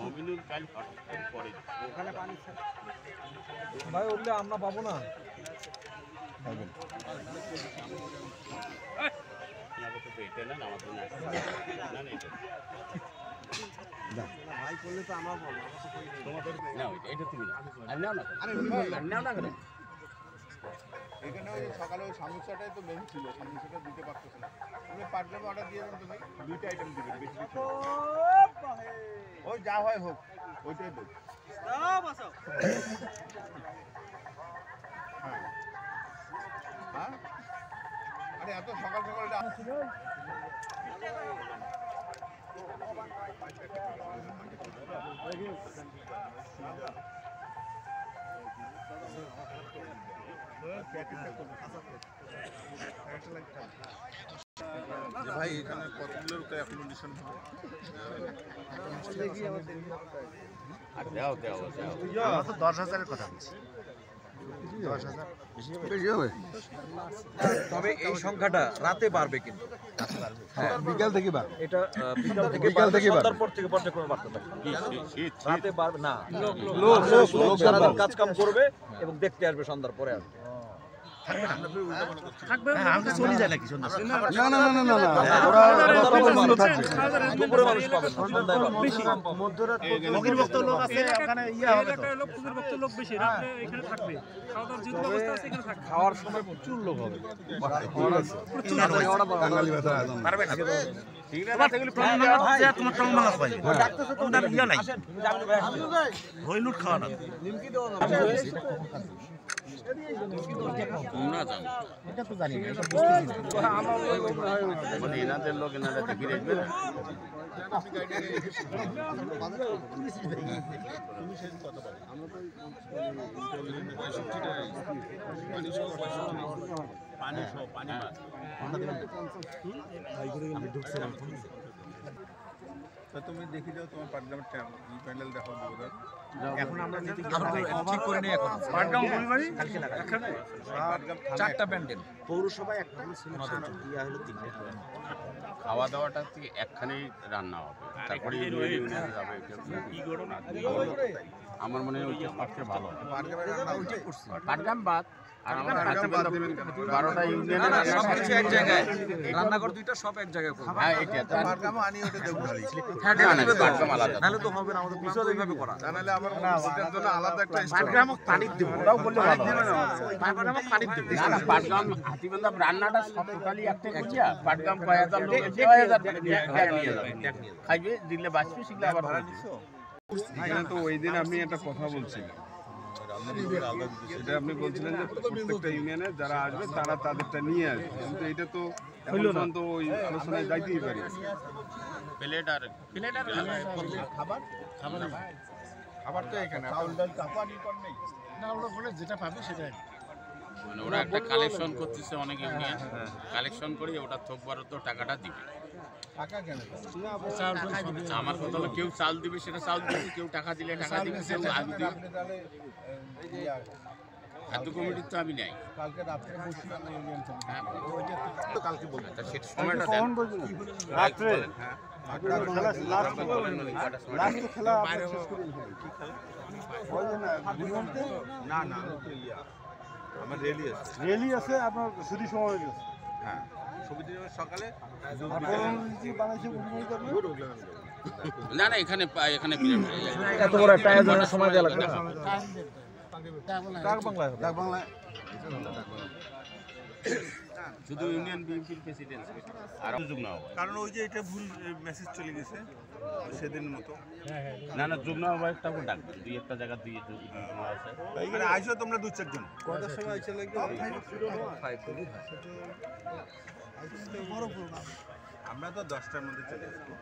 অমিনুল কাল পরে ওখানে পানি ভাই উঠলে আমরা পাবো না। এটা না আমার তো না ভাই করলে তো আমরা পাবো তোমাদের না এটা তুমি আর নাও না নাও না কেন এখানে ওই সকালে ওই সমস্যাটাই তো মেন ছিল, সমস্যাটা দিতে পারতেছ না। তুমি পাটগ্রামে অর্ডার দিয়ে দেন, তুমি দুইটা আইটেম দিবেন, বেশি কিছু ওই যা হয় হোক ওইটাই দেব। হ্যাঁ হ্যাঁ আরে এত সকাল সকাল ভাই এখানে কতগুলোর অ্যাকোমোডেশন হবে? দাও দাও আমরা তো 10,000-এর কথা বলছি। 10,000 বেশি হবে। তবে এই সংখ্যাটা রাতে বাড়বে কিন্তু হ্যাঁ বিকাল থেকে বাড়বে। এটা বিকাল থেকে সন্ধ্যার পর থেকে পর্যায়ক্রমে বাড়তে থাকবে। রাতে বাড়বে না, লোক সারাদিন কাজ কাম করবে এবং দেখতে আসবে সন্ধ্যার পরে আসবে। চলে যায় নাকি না দুপুরে মানুষ পাবে না, সন্ধ্যায় পাবে। খাওয়ার সময় প্রচুর লোক হবে। তোমরা জানো এটা তো জানি না, মানে এনাদের লোক এনারা দেখি দেখবে না তুমি দেখি যাও তোমার পাটগ্রামের প্যান্ডেল দেখো। এখন আমরা ঠিক করে নেই। এখন পাটগ্রাম পরিবারই চারটা প্যান্ডেল, পৌরসভায় একটা দিয়া হলো তিনটা। খাওয়া দাওয়াটা একখানেই রান্না হবে, তারপরে আমার মনে হয় ওইটা সবচেয়ে ভালো পাটগ্রাম বাদ আর আমার 12টা ইউনিয়নের সবকিছু এক জায়গায়, রান্নাঘর দুইটা সব এক জায়গায় করব। হ্যাঁ এটা পাটগ্রামও আনি ওটা দেব ঢালি। পাটগ্রাম আলাদা নাহলে তো হবে না, আমাদের পিছনে ওইভাবে করা। তাহলে আমার ওটার জন্য আলাদা একটা পাটগ্রাম পানি দেব, ওটাও করলে ভালো। পাটগ্রাম পানি দেব। না পাটগ্রাম হাতিবান্ধা রান্নাটা সব টোটালি একটা করিয়া পাটগ্রাম 5000 লোক 6000 নিয়ে যাবে, খাইবে দিলে বাঁচবে শিখলে আবার এখানে তো ওই দিন আপনি একটা কথা বলছিলেন, সেটা আপনি বলছিলেন যে প্রত্যেকটা ইউনিয়নে যারা আসবে তারা তাদেরটা নিয়ে আসবে, কিন্তু এটা তো এখন তো ওই আলোচনায় যাইতেই পারি। প্লেট আর খাবার খাবার তো এখানে যেটা পাবে সেটাই মানে ওরা একটা কালেকশন করতেছে অনেক ইউনিয়ন, কালেকশন করে ওটা থোকবার তো টাকাটা দিবে। টাকা কেন আমার কথা হলো কেউ চাল দিবে সেটা চাল দিবে, কেউ টাকা দিলে টাকা দিবে, কেউ আলু দিবে। খাদ্য কমিটির তো আমি নাই, কালকে রাত্রে বসি আমরা ইউনিয়ন হ্যাঁ তো কালকে বলবো তা সেটা সময়টা দেন রাত্রে হ্যাঁ খেলা না না আমার রেলি আছে আপনার ছুটি সময় আছে। হ্যাঁ ছবিটি সকালে না না এখানে এখানে এত বড় একটা আয়োজনের সময় দেওয়া লাগবে। ডাক বাংলায় শুধু ইউনিয়ন বিএনপির প্রেসিডেন্ট আর যুগ না হবে, কারণ ওই যে এটা ভুল মেসেজ চলে গেছে সেদিনের মতো। না না যুগ না হবে একটা ডাকবেন, দুই একটা জায়গা দিয়ে যুগ আছে। মানে আইসো তোমরা 2-4 জন কটার সময় আইসা লাগবে? আমরা তো 10টার মধ্যে চলে আসবো।